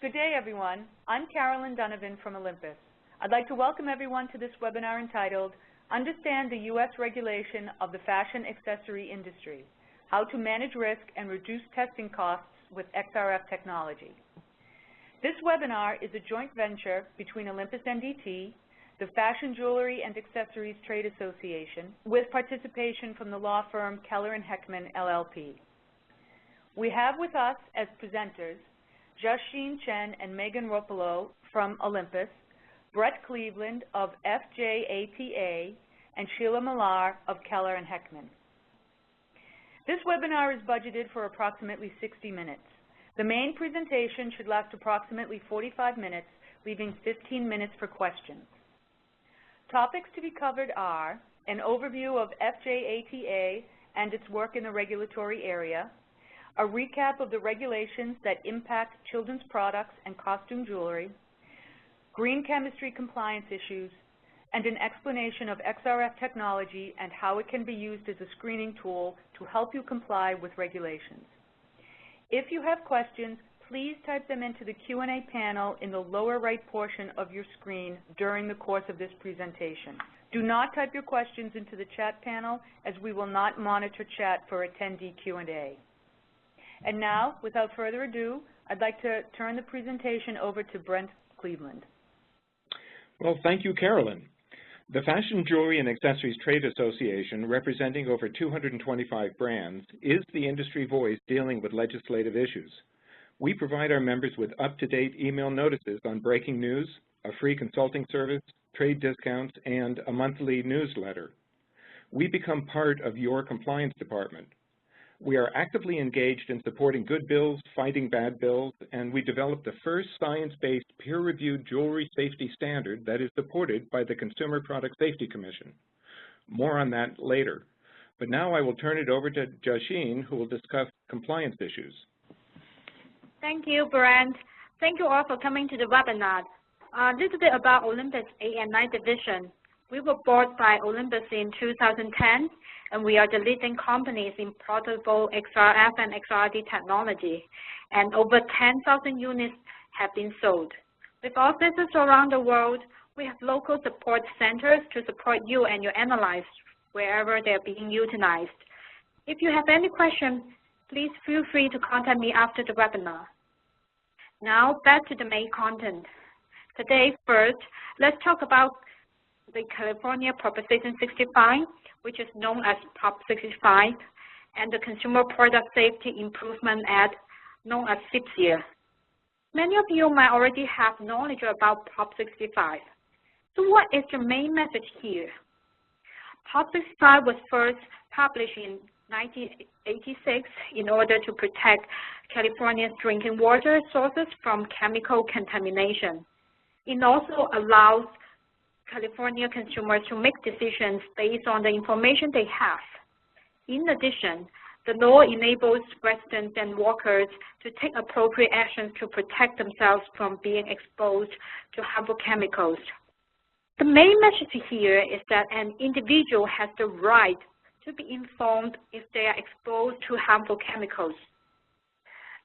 Good day, everyone. I'm Carolyn Donovan from Olympus. I'd like to welcome everyone to this webinar entitled, Understand the U.S. Regulation of the Fashion Accessory Industry, How to Manage Risk and Reduce Testing Costs with XRF Technology. This webinar is a joint venture between Olympus NDT, the Fashion Jewelry and Accessories Trade Association, with participation from the law firm Keller & Heckman, LLP. We have with us as presenters Joshine Chen and Megan Ropolo from Olympus, Brett Cleveland of FJATA, and Sheila Millar of Keller & Heckman. This webinar is budgeted for approximately 60 minutes. The main presentation should last approximately 45 minutes, leaving 15 minutes for questions. Topics to be covered are an overview of FJATA and its work in the regulatory area, a recap of the regulations that impact children's products and costume jewelry, green chemistry compliance issues, and an explanation of XRF technology and how it can be used as a screening tool to help you comply with regulations. If you have questions, please type them into the Q&A panel in the lower right portion of your screen during the course of this presentation. Do not type your questions into the chat panel, as we will not monitor chat for attendee Q&A. And now, without further ado, I'd like to turn the presentation over to Brent Cleveland. Well, thank you, Carolyn. The Fashion Jewelry and Accessories Trade Association, representing over 225 brands, is the industry voice dealing with legislative issues. We provide our members with up-to-date email notices on breaking news, a free consulting service, trade discounts, and a monthly newsletter. We become part of your compliance department. We are actively engaged in supporting good bills, fighting bad bills, and we developed the first science-based peer-reviewed jewelry safety standard that is supported by the Consumer Product Safety Commission. More on that later. But now I will turn it over to Joshine, who will discuss compliance issues. Thank you, Brent. Thank you all for coming to the webinar. A little bit about Olympus A&I division. We were bought by Olympus in 2010, and we are the leading companies in portable XRF and XRD technology, and over 10,000 units have been sold. With offices around the world, we have local support centers to support you and your analysts wherever they're being utilized. If you have any questions, please feel free to contact me after the webinar. Now, back to the main content. Today, first, let's talk about the California Proposition 65, which is known as Prop 65, and the Consumer Product Safety Improvement Act, known as FIPSIA. Many of you might already have knowledge about Prop 65. So what is the main message here? Prop 65 was first published in 1986 in order to protect California's drinking water sources from chemical contamination. It also allows California consumers to make decisions based on the information they have. In addition, the law enables residents and workers to take appropriate actions to protect themselves from being exposed to harmful chemicals. The main message here is that an individual has the right to be informed if they are exposed to harmful chemicals.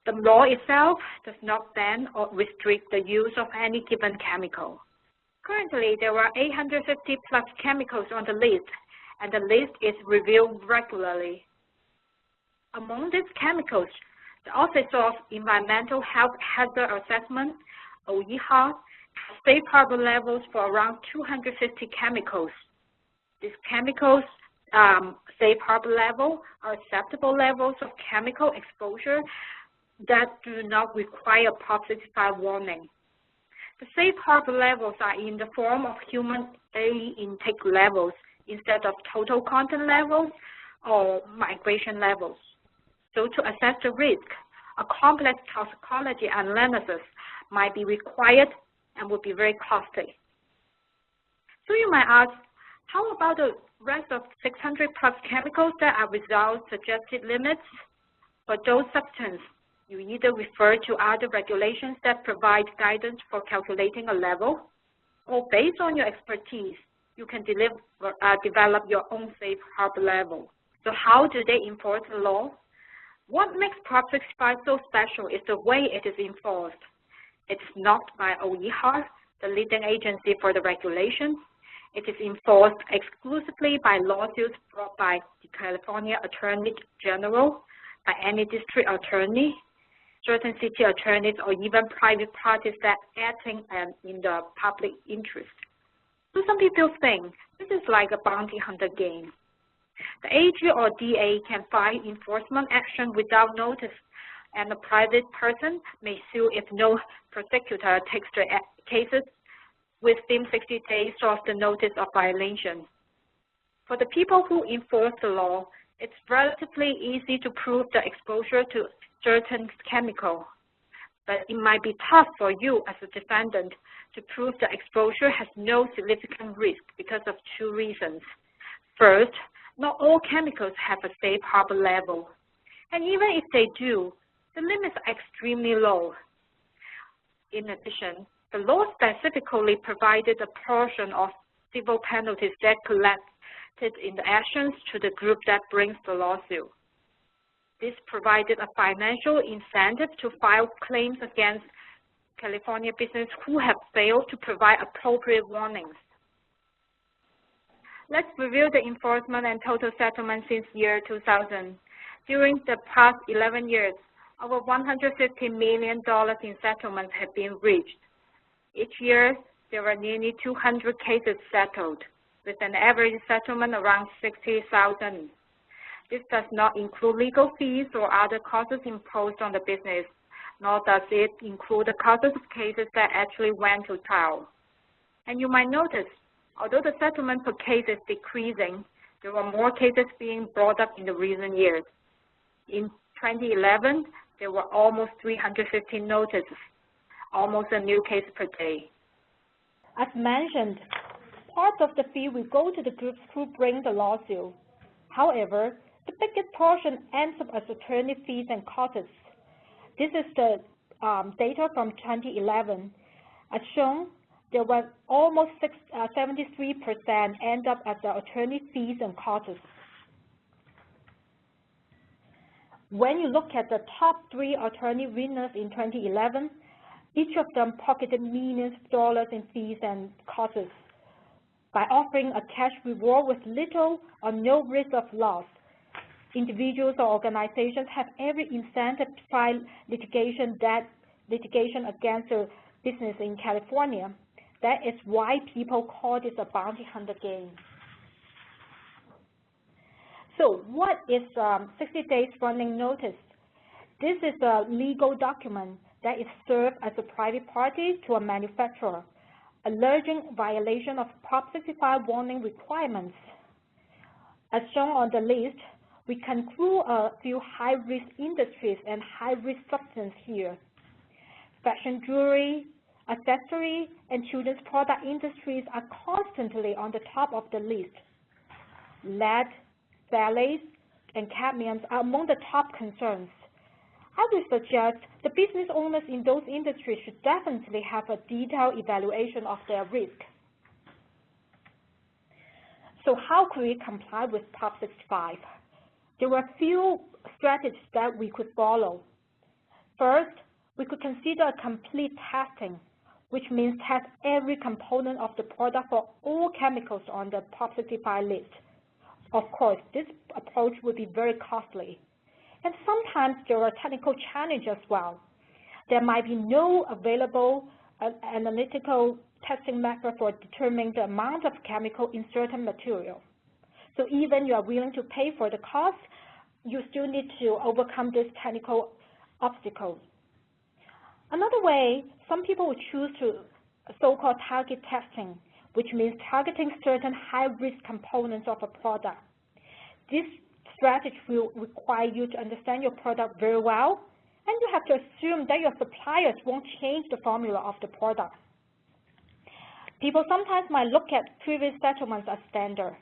The law itself does not ban or restrict the use of any given chemical. Currently, there are 850 plus chemicals on the list, and the list is reviewed regularly. Among these chemicals, the Office of Environmental Health Hazard Assessment, OEHA, has safe harbor levels for around 250 chemicals. These chemicals' safe harbor level are acceptable levels of chemical exposure that do not require Prop 65 warning. The safe harbor levels are in the form of human air intake levels instead of total content levels or migration levels. So to assess the risk, a complex toxicology analysis might be required and would be very costly. So you might ask, how about the rest of 600 plus chemicals that are without suggested limits? For those substances, you either refer to other regulations that provide guidance for calculating a level, or based on your expertise, you can develop your own safe harbor level. So how do they enforce the law? What makes Prop 65 so special is the way it is enforced. It's not by OER, the leading agency for the regulation. It is enforced exclusively by lawsuits brought by the California Attorney General, by any district attorney, certain city attorneys, or even private parties that acting in the public interest. So some people think this is like a bounty hunter game. The AG or DA can file enforcement action without notice, and a private person may sue if no prosecutor takes the cases within 60 days of the notice of violation. For the people who enforce the law, it's relatively easy to prove the exposure to certain chemical, but it might be tough for you as a defendant to prove the exposure has no significant risk because of two reasons. First, not all chemicals have a safe harbor level, and even if they do, the limits are extremely low. In addition, the law specifically provided a portion of civil penalties that collected in the actions to the group that brings the lawsuit. This provided a financial incentive to file claims against California businesses who have failed to provide appropriate warnings. Let's review the enforcement and total settlement since year 2000. During the past 11 years, over $150 million in settlements have been reached. Each year, there are nearly 200 cases settled, with an average settlement around $60,000. This does not include legal fees or other costs imposed on the business, nor does it include the costs of cases that actually went to trial. And you might notice, although the settlement per case is decreasing, there are more cases being brought up in the recent years. In 2011, there were almost 350 notices, almost a new case per day. As mentioned, part of the fee will go to the groups who bring the lawsuit. However, the biggest portion ends up as attorney fees and costs. This is the data from 2011. As shown, there was almost 73% end up as the attorney fees and costs. When you look at the top 3 attorney winners in 2011, each of them pocketed millions of dollars in fees and costs. By offering a cash reward with little or no risk of loss, individuals or organizations have every incentive to file litigation against a business in California. That is why people call this a bounty hunter game. So what is 60 days running notice? This is a legal document that is served as a private party to a manufacturer, alleging violation of Prop 65 warning requirements. As shown on the list, we can include a few high-risk industries and high-risk substances here. Fashion jewelry, accessory, and children's product industries are constantly on the top of the list. Lead, phthalates, and cadmiums are among the top concerns. I would suggest the business owners in those industries should definitely have a detailed evaluation of their risk. So how could we comply with Prop 65? There were a few strategies that we could follow. First, we could consider a complete testing, which means test every component of the product for all chemicals on the Prop 65 list. Of course, this approach would be very costly. And sometimes there are technical challenges as well. There might be no available analytical testing method for determining the amount of chemical in certain material. So even you are willing to pay for the cost, you still need to overcome these technical obstacles. Another way, some people would choose to so-called target testing, which means targeting certain high-risk components of a product. This strategy will require you to understand your product very well, and you have to assume that your suppliers won't change the formula of the product. People sometimes might look at previous settlements as standard.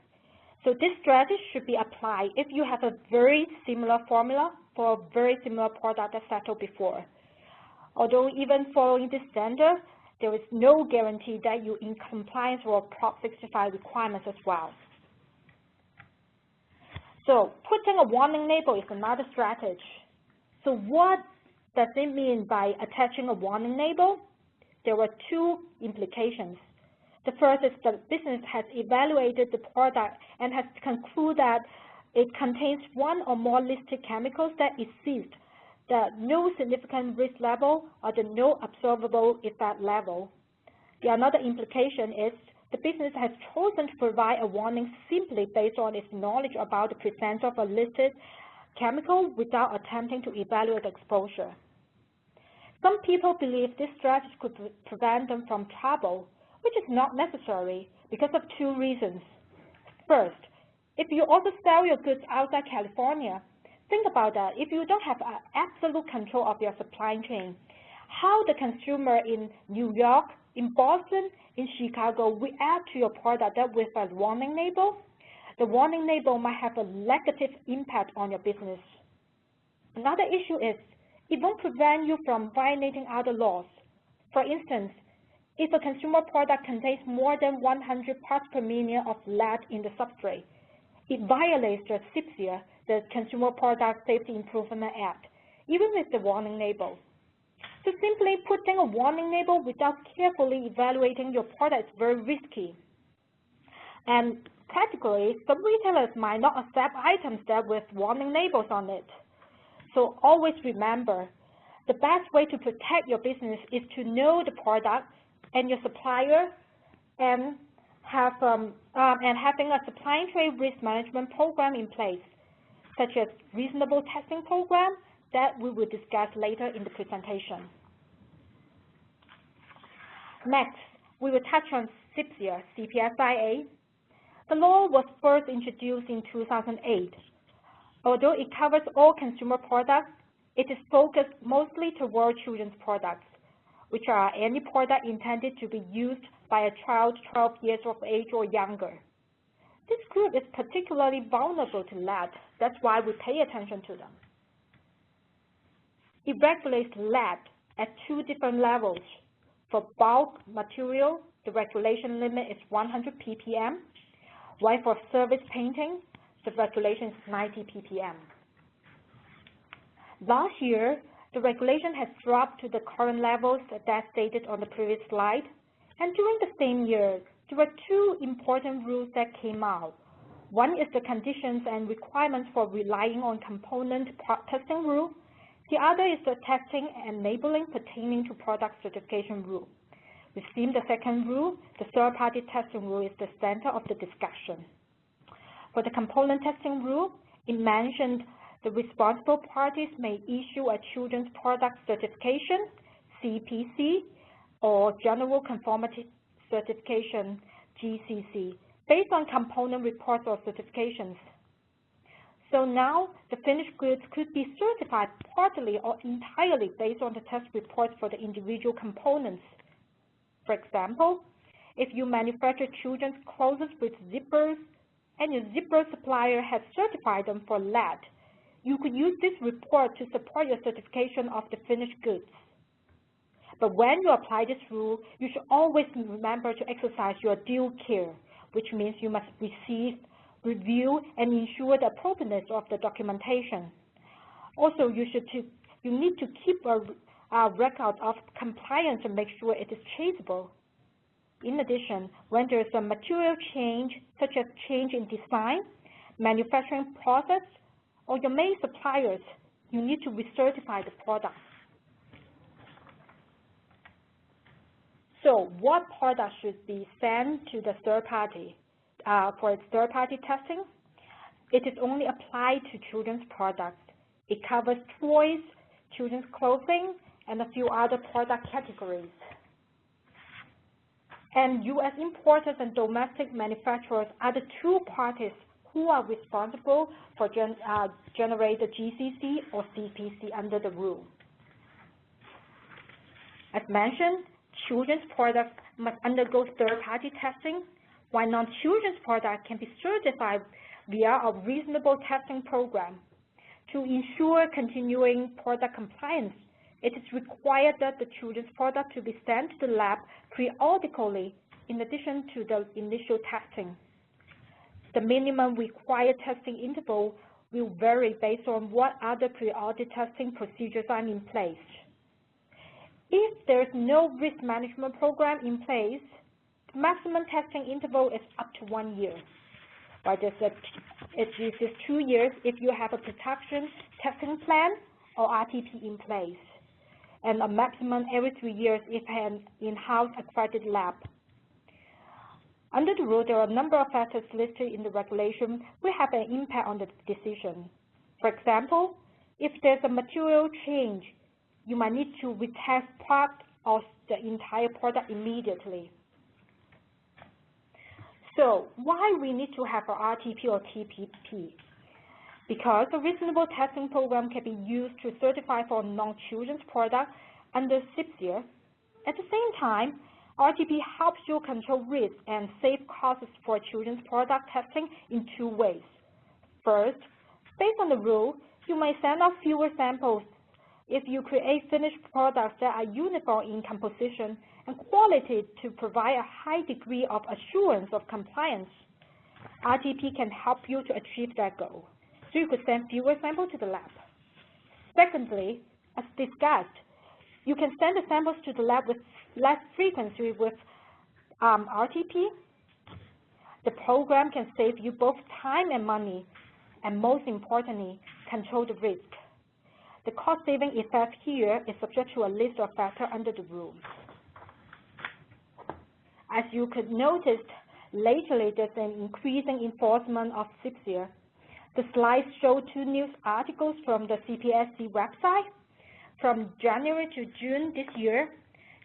So this strategy should be applied if you have a very similar formula for a very similar product that settled before. Although even following this standard, there is no guarantee that you're in compliance with Prop 65 requirements as well. So putting a warning label is another strategy. So what does it mean by attaching a warning label? there were two implications. The first is the business has evaluated the product and has concluded that it contains one or more listed chemicals that exceed the no significant risk level or the no observable effect level. The another implication is the business has chosen to provide a warning simply based on its knowledge about the presence of a listed chemical without attempting to evaluate exposure. Some people believe this strategy could prevent them from trouble, which is not necessary because of two reasons. First, if you also sell your goods outside California, think about that. If you don't have absolute control of your supply chain, how the consumer in New York, in Boston, in Chicago react to your product that with a warning label, the warning label might have a negative impact on your business. Another issue is it won't prevent you from violating other laws. For instance, if a consumer product contains more than 100 parts per million of lead in the substrate, it violates the CPSIA, the Consumer Product Safety Improvement Act, even with the warning label. So simply putting a warning label without carefully evaluating your product is very risky. And practically, some retailers might not accept items that with warning labels on it. So always remember, the best way to protect your business is to know the product and your supplier and having a supply chain risk management program in place, such as reasonable testing program that we will discuss later in the presentation. Next, we will touch on CPSIA, CPSIA. The law was first introduced in 2008. Although it covers all consumer products, it is focused mostly toward children's products, which are any product intended to be used by a child 12 years of age or younger. This group is particularly vulnerable to lead. That's why we pay attention to them. It regulates lead at two different levels. For bulk material, the regulation limit is 100 ppm, while for surface painting, the regulation is 90 ppm. Last year, the regulation has dropped to the current levels that stated on the previous slide, and during the same year, there were two important rules that came out. One is the conditions and requirements for relying on component testing rule. The other is the testing and labeling pertaining to product certification rule. Within the second rule, the third-party testing rule is the center of the discussion. For the component testing rule, it mentioned the responsible parties may issue a children's product certification, CPC, or General Conformity Certification, GCC, based on component reports or certifications. So now, the finished goods could be certified partly or entirely based on the test reports for the individual components. For example, if you manufacture children's clothes with zippers and your zipper supplier has certified them for lead, you could use this report to support your certification of the finished goods. But when you apply this rule, you should always remember to exercise your due care, which means you must receive, review, and ensure the appropriateness of the documentation. Also, you need to keep a record of compliance and make sure it is traceable. In addition, when there is a material change, such as change in design, manufacturing process, or your main suppliers, you need to recertify the product. So what product should be sent to the third party for its third-party testing? It is only applied to children's products. It covers toys, children's clothing, and a few other product categories. And U.S. importers and domestic manufacturers are the two parties who are responsible for generate the GCC or CPC under the rule. As mentioned, children's products must undergo third-party testing, while non-children's products can be certified via a reasonable testing program. To ensure continuing product compliance, it is required that the children's product to be sent to the lab periodically in addition to the initial testing. The minimum required testing interval will vary based on what other periodic testing procedures are in place. If there's no risk management program in place, the maximum testing interval is up to 1 year. But it is 2 years if you have a production testing plan or RTP in place, and a maximum every 3 years if an in-house accredited lab. Under the rule, there are a number of factors listed in the regulation which have an impact on the decision. For example, if there's a material change, you might need to retest part of the entire product immediately. So why we need to have a RTP or TPP? Because a reasonable testing program can be used to certify for non-children's product under CIPSIA. At the same time, RTP helps you control risk and save costs for children's product testing in 2 ways. First, based on the rule, you may send out fewer samples if you create finished products that are uniform in composition and quality to provide a high degree of assurance of compliance. RTP can help you to achieve that goal, so you could send fewer samples to the lab. Secondly, as discussed, you can send the samples to the lab with less frequency with RTP. The program can save you both time and money, and most importantly, control the risk. The cost-saving effect here is subject to a list of factors under the rules. As you could notice, lately there's an increasing enforcement of CIPSIA. The slides show 2 news articles from the CPSC website. From January to June this year,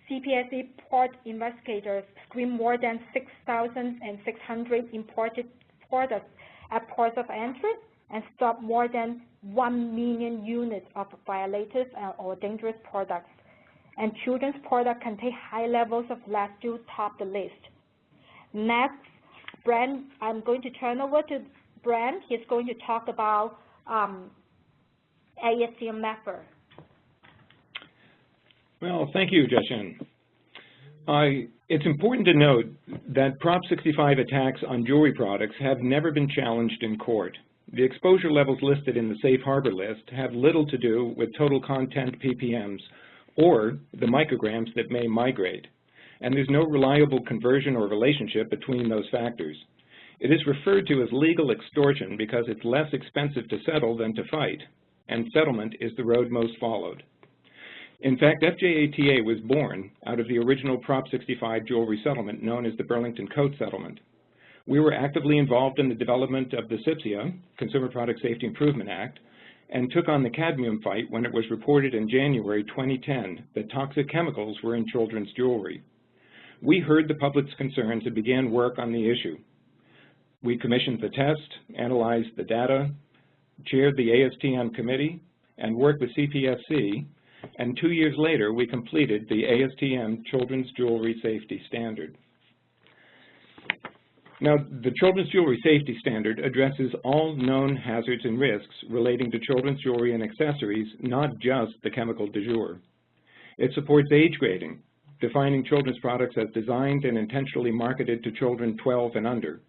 CPSC port investigators screened more than 6,600 imported products at ports of entry and stopped more than 1 million units of violators or dangerous products. And children's products contain high levels of lead still top the list. Next, Brent, I'm going to turn over to Brent. He's going to talk about ASTM method. Well, thank you, Jiaxin. It's important to note that Prop 65 attacks on jewelry products have never been challenged in court. The exposure levels listed in the safe harbor list have little to do with total content ppms or the micrograms that may migrate, and there's no reliable conversion or relationship between those factors. It is referred to as legal extortion because it's less expensive to settle than to fight, and settlement is the road most followed. In fact, FJATA was born out of the original Prop 65 jewelry settlement known as the Burlington Coat Settlement. We were actively involved in the development of the CIPSIA, Consumer Product Safety Improvement Act, and took on the cadmium fight when it was reported in January 2010 that toxic chemicals were in children's jewelry. We heard the public's concerns and began work on the issue. We commissioned the test, analyzed the data, chaired the ASTM committee, and worked with CPSC, and 2 years later we completed the ASTM Children's Jewelry Safety Standard. Now, the Children's Jewelry Safety Standard addresses all known hazards and risks relating to children's jewelry and accessories, not just the chemical du jour. It supports age grading, defining children's products as designed and intentionally marketed to children 12 and under.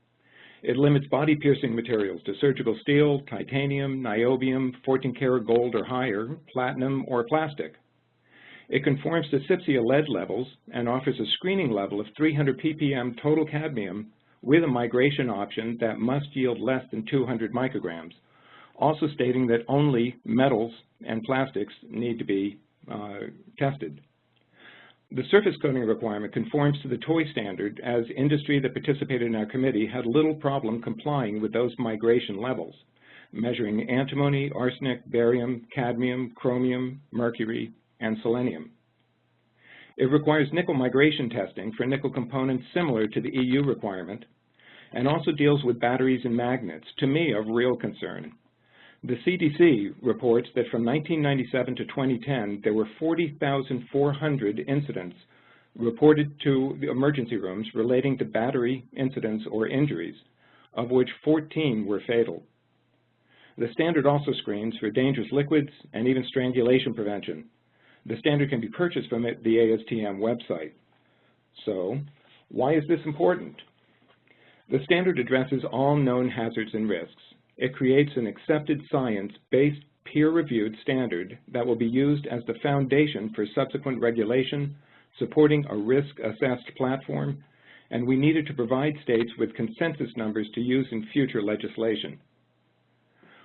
It limits body-piercing materials to surgical steel, titanium, niobium, 14-karat gold or higher, platinum, or plastic. It conforms to CIPSIA lead levels and offers a screening level of 300 ppm total cadmium with a migration option that must yield less than 200 micrograms, also stating that only metals and plastics need to be tested. The surface coating requirement conforms to the toy standard, as industry that participated in our committee had little problem complying with those migration levels, measuring antimony, arsenic, barium, cadmium, chromium, mercury, and selenium. It requires nickel migration testing for nickel components similar to the EU requirement, and also deals with batteries and magnets, to me of real concern. The CDC reports that from 1997 to 2010, there were 40,400 incidents reported to the emergency rooms relating to battery incidents or injuries, of which 14 were fatal. The standard also screens for dangerous liquids and even strangulation prevention. The standard can be purchased from the ASTM website. So, why is this important? The standard addresses all known hazards and risks. It creates an accepted science-based peer-reviewed standard that will be used as the foundation for subsequent regulation, supporting a risk-assessed platform, and we needed to provide states with consensus numbers to use in future legislation.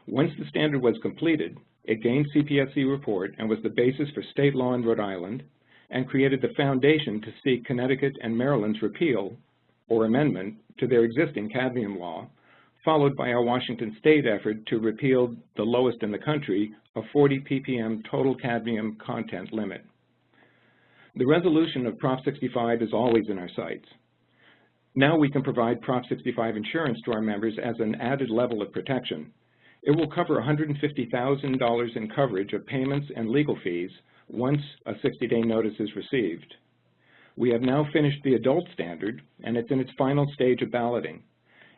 Once the standard was completed, it gained CPSC report and was the basis for state law in Rhode Island and created the foundation to seek Connecticut and Maryland's repeal or amendment to their existing cadmium law, followed by our Washington state effort to repeal the lowest in the country, a 40 ppm total cadmium content limit. The resolution of Prop 65 is always in our sights. Now we can provide Prop 65 insurance to our members as an added level of protection. It will cover $150,000 in coverage of payments and legal fees once a 60-day notice is received. We have now finished the adult standard, and it's in its final stage of balloting.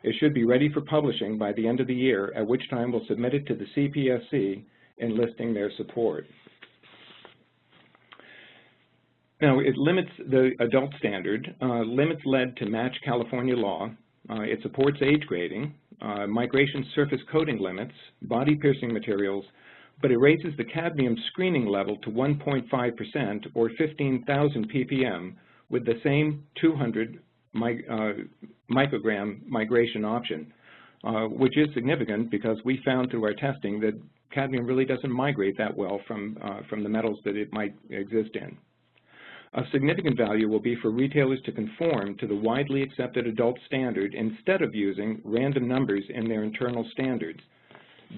It should be ready for publishing by the end of the year, at which time we'll submit it to the CPSC, enlisting their support. Now, it limits the adult standard. Limits led to match California law. It supports age grading, migration surface coating limits, body-piercing materials, but it raises the cadmium screening level to 1.5% or 15,000 ppm with the same 200 microgram migration option, which is significant because we found through our testing that cadmium really doesn't migrate that well from the metals that it might exist in. A significant value will be for retailers to conform to the widely accepted adult standard instead of using random numbers in their internal standards.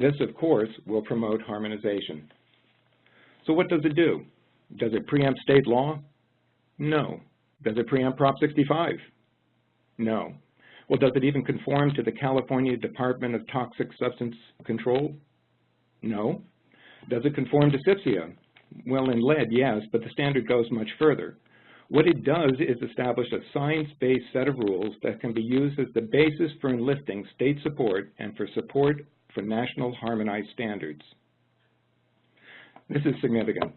This, of course, will promote harmonization. So what does it do? Does it preempt state law? No. Does it preempt Prop 65? No. Well, does it even conform to the California Department of Toxic Substance Control? No. Does it conform to SIPSIA? Well, in lead, yes, but the standard goes much further. What it does is establish a science-based set of rules that can be used as the basis for enlisting state support and for support for national harmonized standards. This is significant.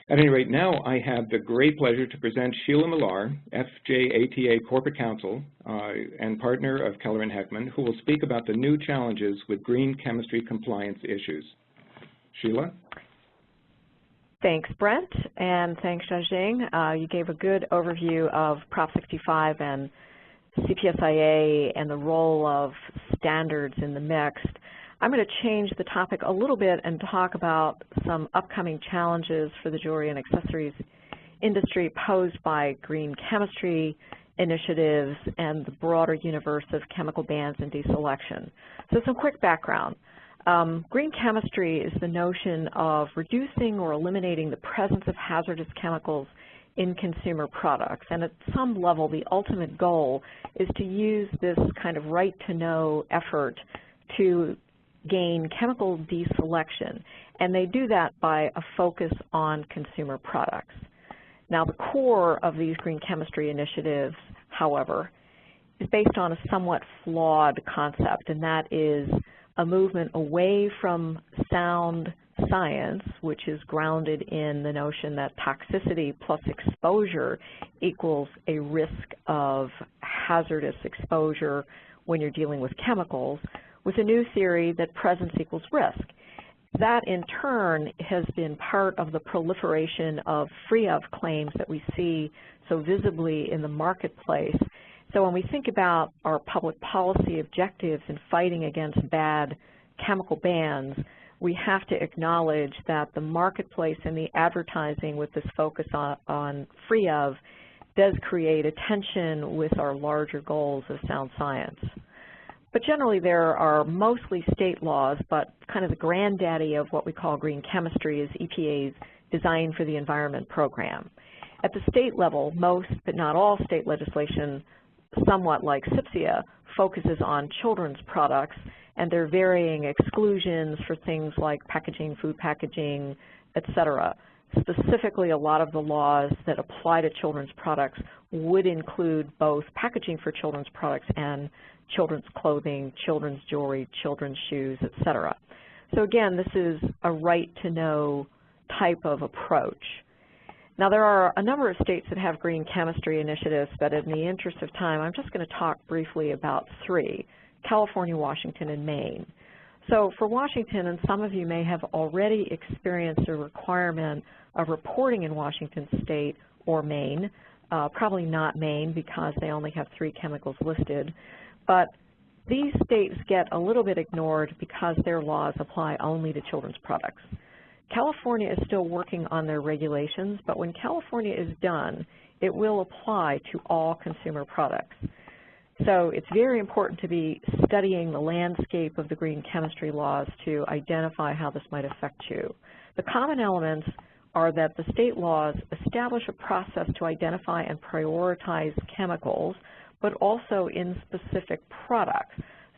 At any rate, now I have the great pleasure to present Sheila Millar, FJATA Corporate Counsel and partner of Keller & Heckman, who will speak about the new challenges with green chemistry compliance issues. Sheila? Thanks, Brent, and thanks, Xiaojing. You gave a good overview of Prop 65 and CPSIA and the role of standards in the mix. I'm going to change the topic a little bit and talk about some upcoming challenges for the jewelry and accessories industry posed by green chemistry initiatives and the broader universe of chemical bans and deselection. So some quick background. Green chemistry is the notion of reducing or eliminating the presence of hazardous chemicals in consumer products. And at some level, the ultimate goal is to use this kind of right-to-know effort to gain chemical deselection. And they do that by a focus on consumer products. Now, the core of these green chemistry initiatives, however, is based on a somewhat flawed concept, and that is a movement away from sound science, which is grounded in the notion that toxicity plus exposure equals a risk of hazardous exposure when you're dealing with chemicals, with a new theory that presence equals risk. That, in turn, has been part of the proliferation of free-of claims that we see so visibly in the marketplace. So when we think about our public policy objectives in fighting against bad chemical bans, we have to acknowledge that the marketplace and the advertising with this focus on free of does create a tension with our larger goals of sound science. But generally there are mostly state laws, but kind of the granddaddy of what we call green chemistry is EPA's Design for the Environment program. At the state level, most but not all state legislation, somewhat like SIPSIA, focuses on children's products, and there are varying exclusions for things like packaging, food packaging, etc. Specifically, a lot of the laws that apply to children's products would include both packaging for children's products and children's clothing, children's jewelry, children's shoes, etc. So again, this is a right-to-know type of approach. Now, there are a number of states that have green chemistry initiatives, but in the interest of time, I'm just going to talk briefly about three: California, Washington, and Maine. So for Washington, and some of you may have already experienced a requirement of reporting in Washington State or Maine, probably not Maine because they only have 3 chemicals listed, but these states get a little bit ignored because their laws apply only to children's products. California is still working on their regulations, but when California is done, it will apply to all consumer products. So it's very important to be studying the landscape of the green chemistry laws to identify how this might affect you. The common elements are that the state laws establish a process to identify and prioritize chemicals, but also in specific products.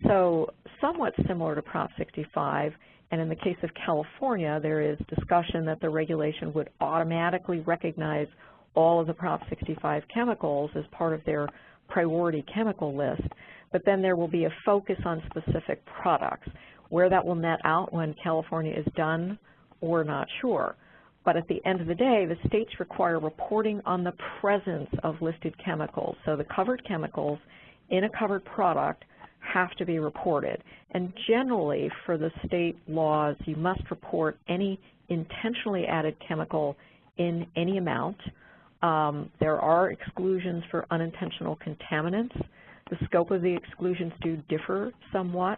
So somewhat similar to Prop 65, and in the case of California, there is discussion that the regulation would automatically recognize all of the Prop 65 chemicals as part of their priority chemical list, but then there will be a focus on specific products. Where that will net out when California is done, we're not sure. But at the end of the day, the states require reporting on the presence of listed chemicals. So the covered chemicals in a covered product have to be reported. And generally, for the state laws, you must report any intentionally added chemical in any amount. There are exclusions for unintentional contaminants. The scope of the exclusions do differ somewhat.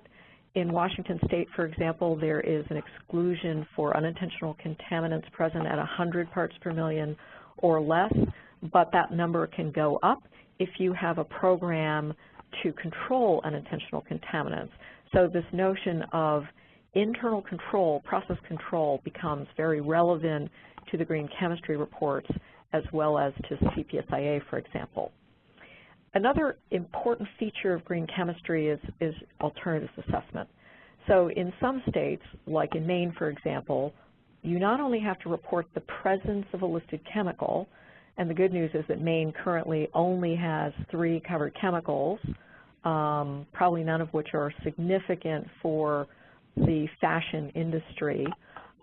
In Washington State, for example, there is an exclusion for unintentional contaminants present at 100 parts per million or less, but that number can go up if you have a program to control unintentional contaminants. So this notion of internal control, process control, becomes very relevant to the green chemistry reports as well as to CPSIA, for example. Another important feature of green chemistry is alternatives assessment. So in some states, like in Maine, for example, you not only have to report the presence of a listed chemical, and the good news is that Maine currently only has 3 covered chemicals, probably none of which are significant for the fashion industry,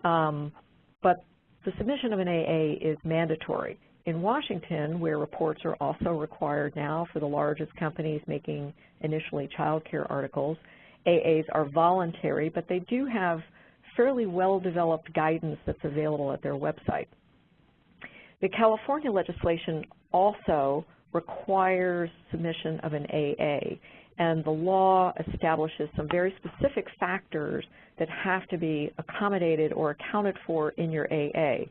but the submission of an AA is mandatory. In Washington, where reports are also required now for the largest companies making initially child care articles, AAs are voluntary, but they do have fairly well-developed guidance that's available at their website. The California legislation also requires submission of an AA, and the law establishes some very specific factors that have to be accommodated or accounted for in your AA.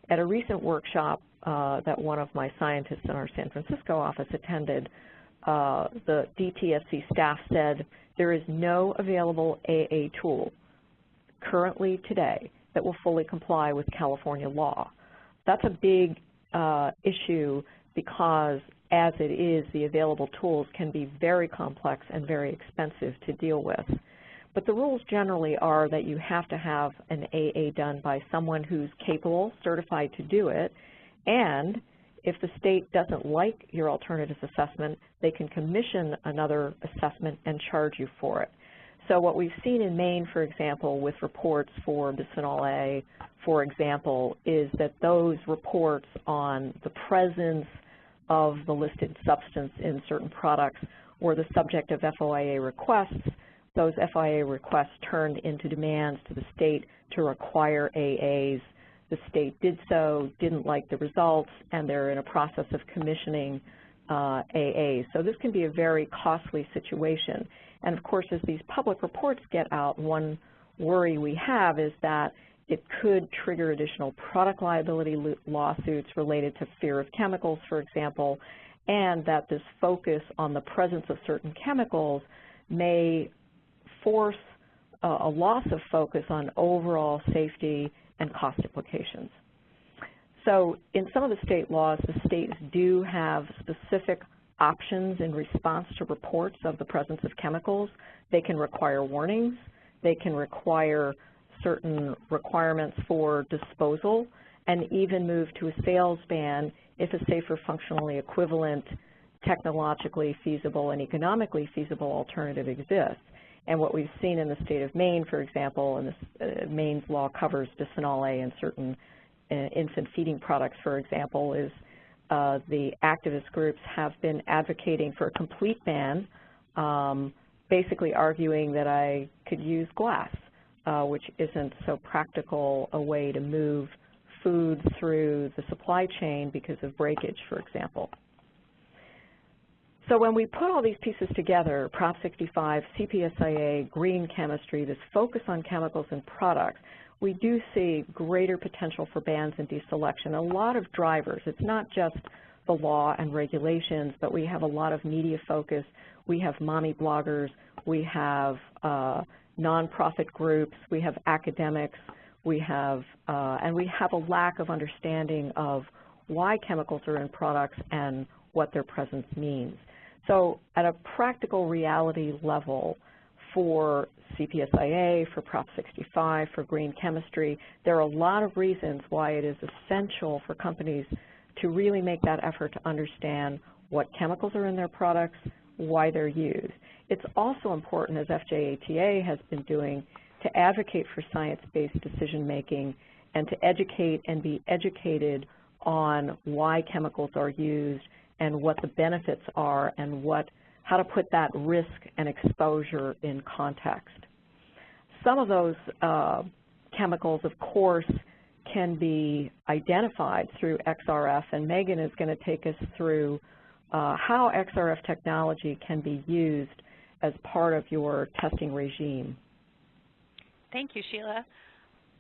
At a recent workshop that one of my scientists in our San Francisco office attended, the DTSC staff said there is no available AA tool currently today that will fully comply with California law. That's a big issue because as it is, the available tools can be very complex and very expensive to deal with. But the rules generally are that you have to have an AA done by someone who's capable, certified to do it, and if the state doesn't like your alternatives assessment, they can commission another assessment and charge you for it. So what we've seen in Maine, for example, with reports for bisphenol A, for example, is that those reports on the presence of the listed substance in certain products were the subject of FOIA requests. Those FOIA requests turned into demands to the state to require AAs. The state did so, didn't like the results, and they're in a process of commissioning AAs. So this can be a very costly situation. And of course, as these public reports get out, one worry we have is that it could trigger additional product liability lawsuits related to fear of chemicals, for example, and that this focus on the presence of certain chemicals may force a loss of focus on overall safety and cost implications. So in some of the state laws, the states do have specific options in response to reports of the presence of chemicals. They can require warnings. They can require certain requirements for disposal, and even move to a sales ban if a safer, functionally equivalent, technologically feasible and economically feasible alternative exists. And what we've seen in the state of Maine, for example, and this, Maine's law covers bisphenol A in certain infant feeding products, for example, is the activist groups have been advocating for a complete ban, basically arguing that I could use glass. which isn't so practical a way to move food through the supply chain because of breakage, for example. So when we put all these pieces together, Prop 65, CPSIA, green chemistry, this focus on chemicals and products, we do see greater potential for bans and deselection. A lot of drivers. It's not just the law and regulations, but we have a lot of media focus. We have mommy bloggers. We have nonprofit groups. We have academics. We have, and we have a lack of understanding of why chemicals are in products and what their presence means. So at a practical reality level for CPSIA, for Prop 65, for green chemistry, there are a lot of reasons why it is essential for companies to really make that effort to understand what chemicals are in their products, why they're used. It's also important, as FJATA has been doing, to advocate for science-based decision-making and to educate and be educated on why chemicals are used and what the benefits are and how to put that risk and exposure in context. Some of those chemicals, of course, can be identified through XRF, and Megan is going to take us through how XRF technology can be used as part of your testing regime. Thank you, Sheila.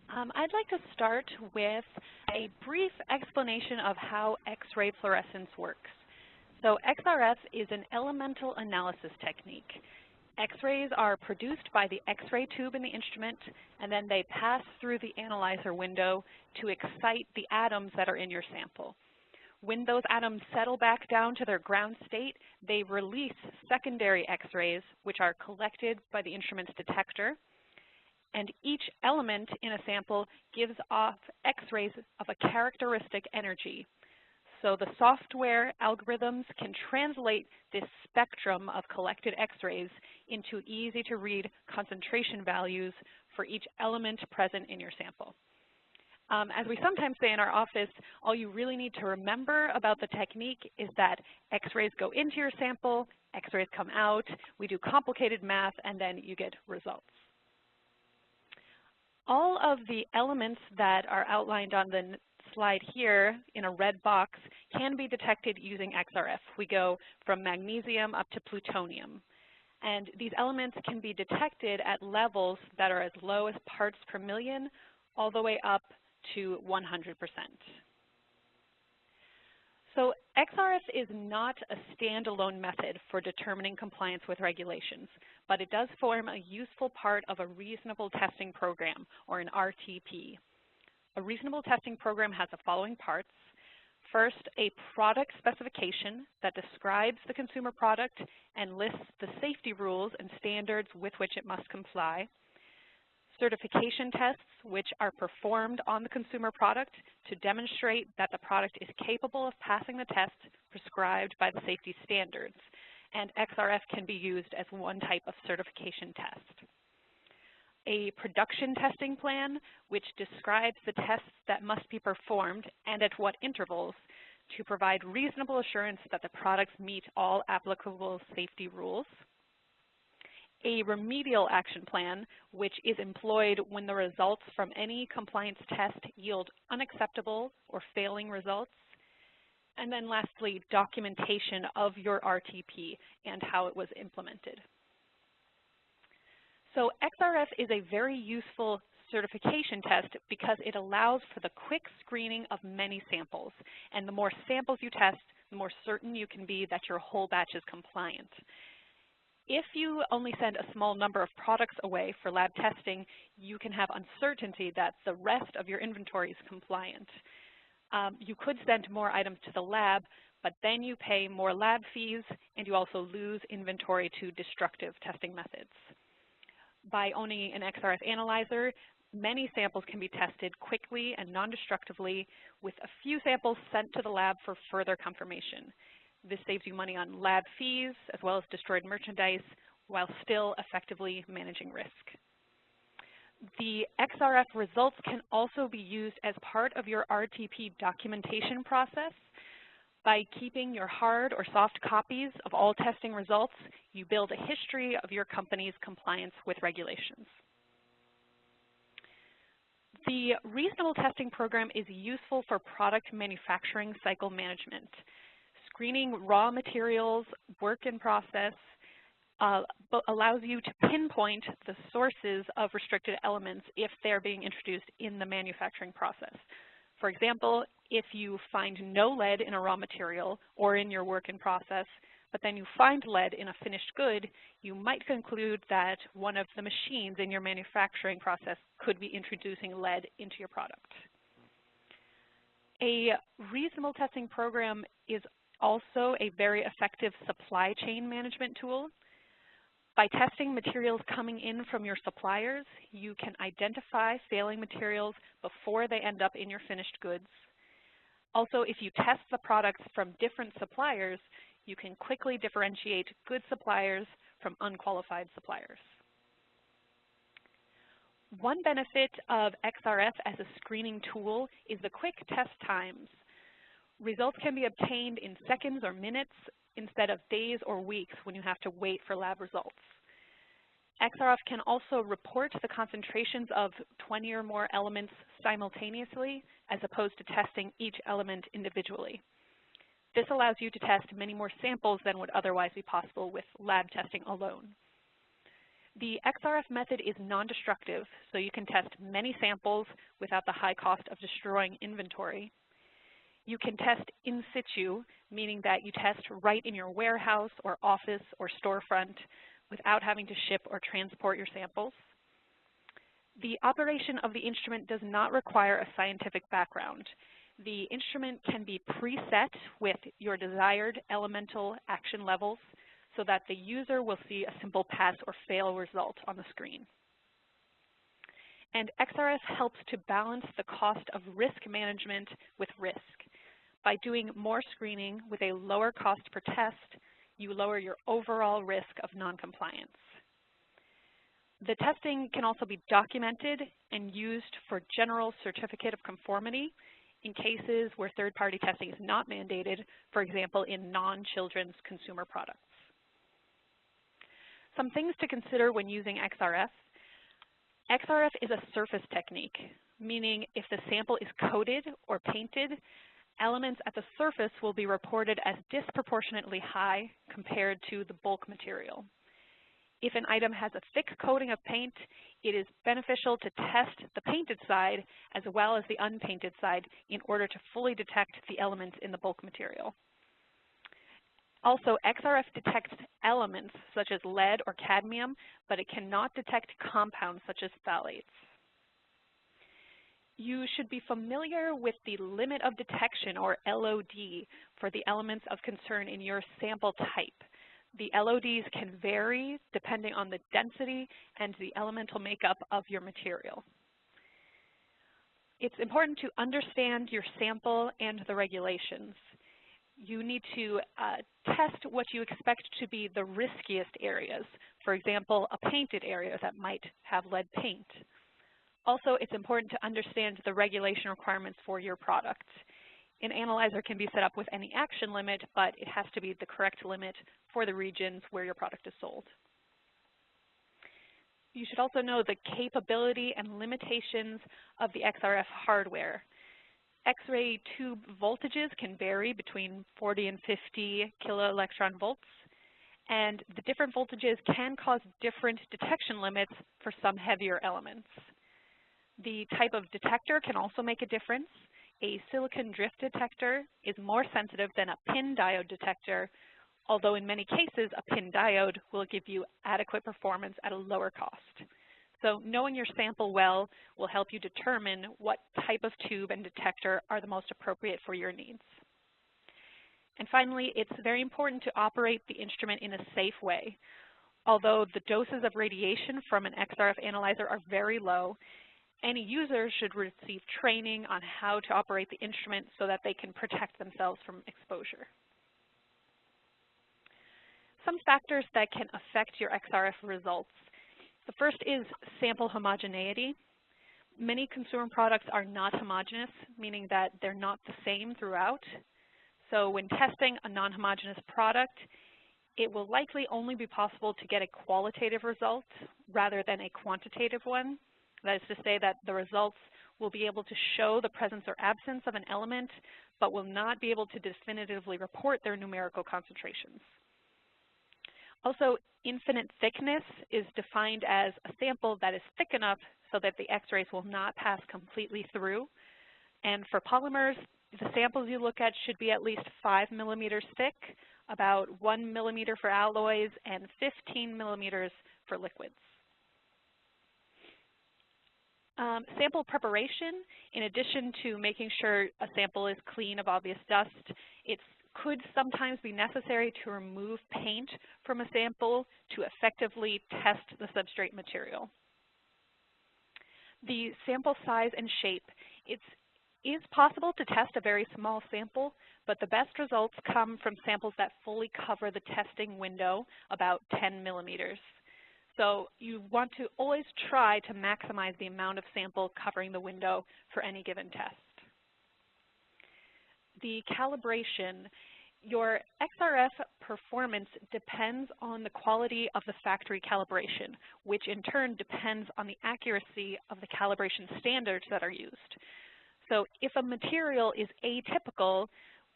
I'd like to start with a brief explanation of how X-ray fluorescence works. So XRF is an elemental analysis technique. X-rays are produced by the X-ray tube in the instrument, and then they pass through the analyzer window to excite the atoms that are in your sample. When those atoms settle back down to their ground state, they release secondary X-rays, which are collected by the instrument's detector. And each element in a sample gives off X-rays of a characteristic energy. So the software algorithms can translate this spectrum of collected X-rays into easy-to-read concentration values for each element present in your sample. As we sometimes say in our office, all you really need to remember about the technique is that X-rays go into your sample, X-rays come out, we do complicated math, and then you get results. All of the elements that are outlined on the slide here in a red box can be detected using XRF. We go from magnesium up to plutonium. And these elements can be detected at levels that are as low as parts per million all the way up to 100%. So XRF is not a standalone method for determining compliance with regulations, but it does form a useful part of a reasonable testing program, or an RTP. A reasonable testing program has the following parts. First, a product specification that describes the consumer product and lists the safety rules and standards with which it must comply. Certification tests, which are performed on the consumer product to demonstrate that the product is capable of passing the test prescribed by the safety standards. And XRF can be used as one type of certification test. A production testing plan, which describes the tests that must be performed and at what intervals to provide reasonable assurance that the products meet all applicable safety rules. A remedial action plan, which is employed when the results from any compliance test yield unacceptable or failing results. And then lastly, documentation of your RTP and how it was implemented. So XRF is a very useful certification test because it allows for the quick screening of many samples. And the more samples you test, the more certain you can be that your whole batch is compliant. If you only send a small number of products away for lab testing, you can have uncertainty that the rest of your inventory is compliant. You could send more items to the lab, but then you pay more lab fees and you also lose inventory to destructive testing methods. By owning an XRF analyzer, many samples can be tested quickly and non-destructively with a few samples sent to the lab for further confirmation. This saves you money on lab fees as well as destroyed merchandise while still effectively managing risk. The XRF results can also be used as part of your RTP documentation process. By keeping your hard or soft copies of all testing results, you build a history of your company's compliance with regulations. The reasonable testing program is useful for product manufacturing cycle management, screening raw materials, work in process, allows you to pinpoint the sources of restricted elements if they're being introduced in the manufacturing process. For example, if you find no lead in a raw material or in your work in process, but then you find lead in a finished good, you might conclude that one of the machines in your manufacturing process could be introducing lead into your product. A reasonable testing program is also a very effective supply chain management tool. By testing materials coming in from your suppliers, you can identify failing materials before they end up in your finished goods. Also, if you test the products from different suppliers, you can quickly differentiate good suppliers from unqualified suppliers. One benefit of XRF as a screening tool is the quick test times. Results can be obtained in seconds or minutes instead of days or weeks when you have to wait for lab results. XRF can also report the concentrations of 20 or more elements simultaneously as opposed to testing each element individually. This allows you to test many more samples than would otherwise be possible with lab testing alone. The XRF method is non-destructive, so you can test many samples without the high cost of destroying inventory. You can test in situ, meaning that you test right in your warehouse or office or storefront without having to ship or transport your samples. The operation of the instrument does not require a scientific background. The instrument can be preset with your desired elemental action levels so that the user will see a simple pass or fail result on the screen. And XRF helps to balance the cost of risk management with risk. By doing more screening with a lower cost per test, you lower your overall risk of noncompliance. The testing can also be documented and used for general certificate of conformity in cases where third-party testing is not mandated, for example, in non-children's consumer products. Some things to consider when using XRF. XRF is a surface technique, meaning if the sample is coated or painted, elements at the surface will be reported as disproportionately high compared to the bulk material. If an item has a thick coating of paint, it is beneficial to test the painted side as well as the unpainted side in order to fully detect the elements in the bulk material. Also, XRF detects elements such as lead or cadmium, but it cannot detect compounds such as phthalates. You should be familiar with the limit of detection, or LOD, for the elements of concern in your sample type. The LODs can vary depending on the density and the elemental makeup of your material. It's important to understand your sample and the regulations. You need to test what you expect to be the riskiest areas. For example, a painted area that might have lead paint. Also, it's important to understand the regulation requirements for your product. An analyzer can be set up with any action limit, but it has to be the correct limit for the regions where your product is sold. You should also know the capability and limitations of the XRF hardware. X-ray tube voltages can vary between 40 and 50 kiloelectron volts, and the different voltages can cause different detection limits for some heavier elements. The type of detector can also make a difference. A silicon drift detector is more sensitive than a pin diode detector, although in many cases a pin diode will give you adequate performance at a lower cost. So knowing your sample well will help you determine what type of tube and detector are the most appropriate for your needs. And finally, it's very important to operate the instrument in a safe way. Although the doses of radiation from an XRF analyzer are very low, any user should receive training on how to operate the instrument so that they can protect themselves from exposure. Some factors that can affect your XRF results. The first is sample homogeneity. Many consumer products are not homogeneous, meaning that they're not the same throughout. So when testing a non-homogeneous product, it will likely only be possible to get a qualitative result rather than a quantitative one. That is to say that the results will be able to show the presence or absence of an element, but will not be able to definitively report their numerical concentrations. Also, infinite thickness is defined as a sample that is thick enough so that the X-rays will not pass completely through. And for polymers, the samples you look at should be at least 5 millimeters thick, about 1 millimeter for alloys, and 15 millimeters for liquids. Sample preparation, in addition to making sure a sample is clean of obvious dust, it could sometimes be necessary to remove paint from a sample to effectively test the substrate material. The sample size and shape. It is possible to test a very small sample, but the best results come from samples that fully cover the testing window, about 10 millimeters. So you want to always try to maximize the amount of sample covering the window for any given test. The calibration. Your XRF performance depends on the quality of the factory calibration, which in turn depends on the accuracy of the calibration standards that are used. So if a material is atypical,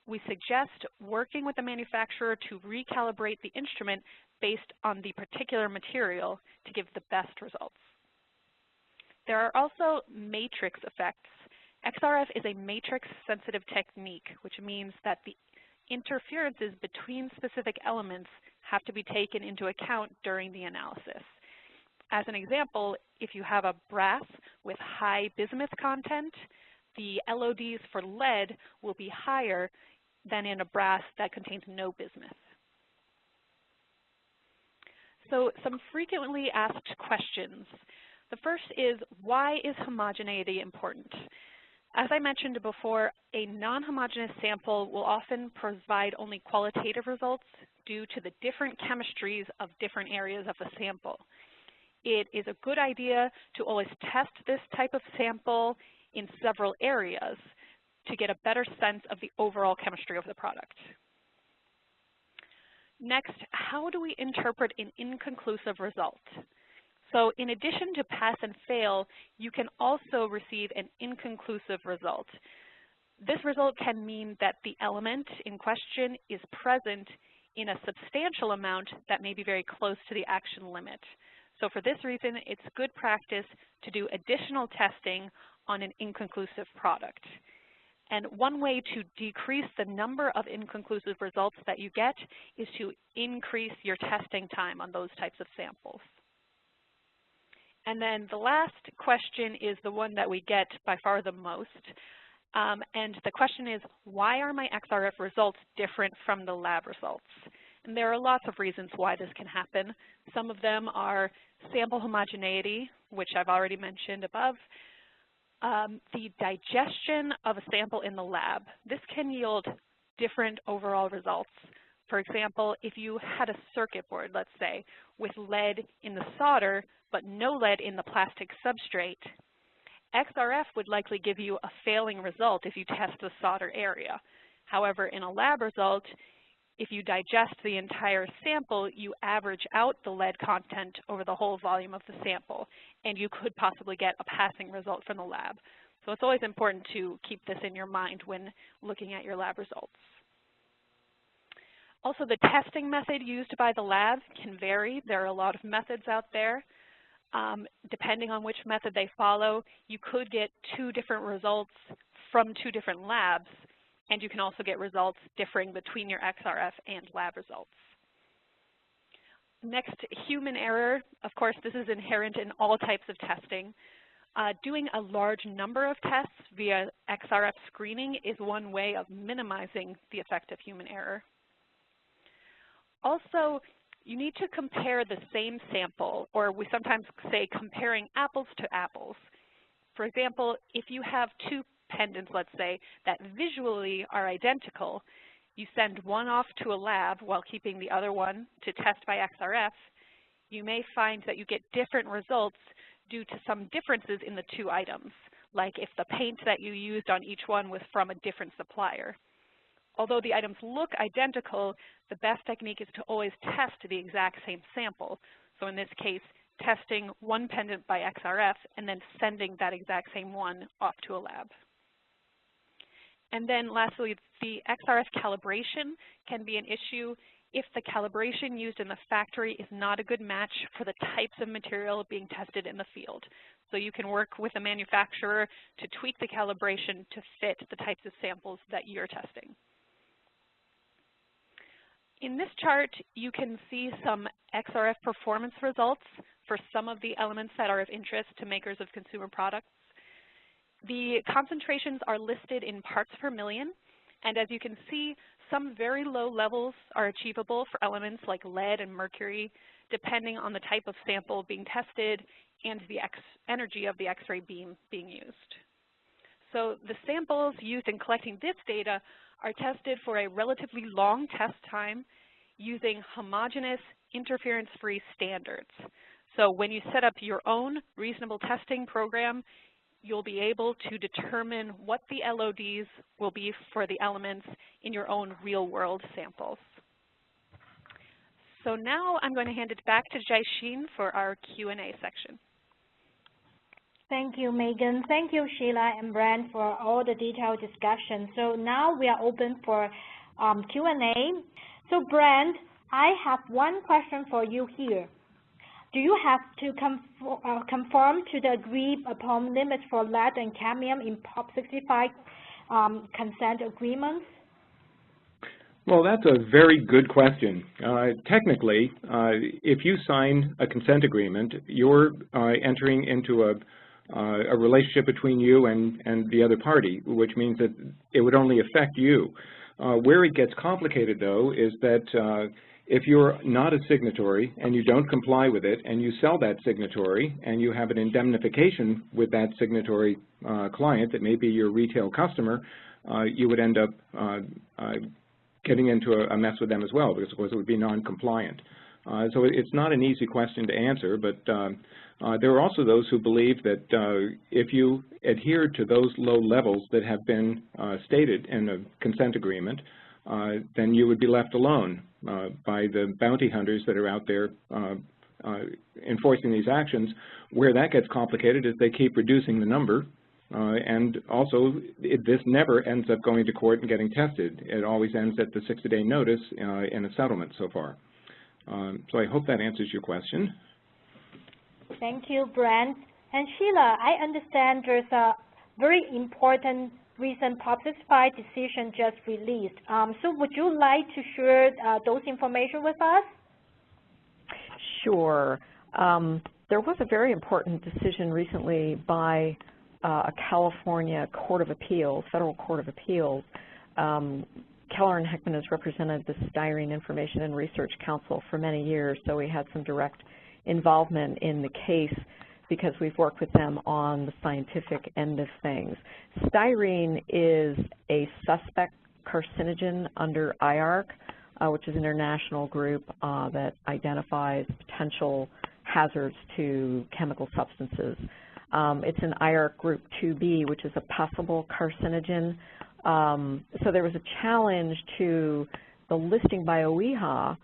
we suggest working with the manufacturer to recalibrate the instrument based on the particular material to give the best results. There are also matrix effects. XRF is a matrix-sensitive technique, which means that the interferences between specific elements have to be taken into account during the analysis. As an example, if you have a brass with high bismuth content, the LODs for lead will be higher than in a brass that contains no bismuth. So some frequently asked questions. The first is, why is homogeneity important? As I mentioned before, a non-homogeneous sample will often provide only qualitative results due to the different chemistries of different areas of the sample. It is a good idea to always test this type of sample in several areas to get a better sense of the overall chemistry of the product. Next, how do we interpret an inconclusive result? So in addition to pass and fail, you can also receive an inconclusive result. This result can mean that the element in question is present in a substantial amount that may be very close to the action limit. So for this reason, it's good practice to do additional testing on an inconclusive product. And one way to decrease the number of inconclusive results that you get is to increase your testing time on those types of samples. And then the last question is the one that we get by far the most. And the question is, why are my XRF results different from the lab results? And there are lots of reasons why this can happen. Some of them are sample homogeneity, which I've already mentioned above. The digestion of a sample in the lab. This can yield different overall results. For example, if you had a circuit board, let's say, with lead in the solder, but no lead in the plastic substrate, XRF would likely give you a failing result if you test the solder area. However, in a lab result, if you digest the entire sample, you average out the lead content over the whole volume of the sample, and you could possibly get a passing result from the lab. So it's always important to keep this in your mind when looking at your lab results. Also, the testing method used by the lab can vary. There are a lot of methods out there. Depending on which method they follow, you could get two different results from two different labs, and you can also get results differing between your XRF and lab results. Next, human error. Of course, this is inherent in all types of testing. Doing a large number of tests via XRF screening is one way of minimizing the effect of human error. Also, you need to compare the same sample, or we sometimes say comparing apples to apples. For example, if you have two pendants, let's say, that visually are identical, you send one off to a lab while keeping the other one to test by XRF, you may find that you get different results due to some differences in the two items, like if the paint that you used on each one was from a different supplier. Although the items look identical, the best technique is to always test the exact same sample. So in this case, testing one pendant by XRF and then sending that exact same one off to a lab. And then lastly, the XRF calibration can be an issue if the calibration used in the factory is not a good match for the types of material being tested in the field. So you can work with a manufacturer to tweak the calibration to fit the types of samples that you're testing. In this chart, you can see some XRF performance results for some of the elements that are of interest to makers of consumer products. The concentrations are listed in parts per million, and as you can see, some very low levels are achievable for elements like lead and mercury, depending on the type of sample being tested and the energy of the X-ray beam being used. So the samples used in collecting this data are tested for a relatively long test time using homogeneous, interference-free standards. So when you set up your own reasonable testing program, you'll be able to determine what the LODs will be for the elements in your own real-world samples. So now I'm going to hand it back to Jaishin for our Q&A section. Thank you, Megan. Thank you, Sheila and Brent, for all the detailed discussion. So now we are open for Q&A. So Brent, I have one question for you here. Do you have to conform to the agreed upon limits for lead and cadmium in POP 65 consent agreements? Well, that's a very good question. Technically, if you sign a consent agreement, you're entering into a relationship between you and the other party, which means that it would only affect you. Where it gets complicated, though, is that if you're not a signatory and you don't comply with it and you sell that signatory and you have an indemnification with that signatory client that may be your retail customer, you would end up getting into a mess with them as well, because of course it would be non-compliant. So it's not an easy question to answer, but there are also those who believe that if you adhere to those low levels that have been stated in a consent agreement, then you would be left alone by the bounty hunters that are out there enforcing these actions. Where that gets complicated is they keep reducing the number, and also this never ends up going to court and getting tested. It always ends at the 60-day notice in a settlement so far. So I hope that answers your question. Thank you, Brent. And Sheila, I understand there's a very important recent POP 65 decision just released. So would you like to share those information with us? Sure. There was a very important decision recently by a California Court of Appeals, Federal Court of Appeals. Keller and Heckman has represented the Styrene Information and Research Council for many years, so we had some direct involvement in the case because we've worked with them on the scientific end of things. Styrene is a suspect carcinogen under IARC, which is an international group that identifies potential hazards to chemical substances. It's an IARC group 2B, which is a possible carcinogen. So there was a challenge to the listing by OEHA,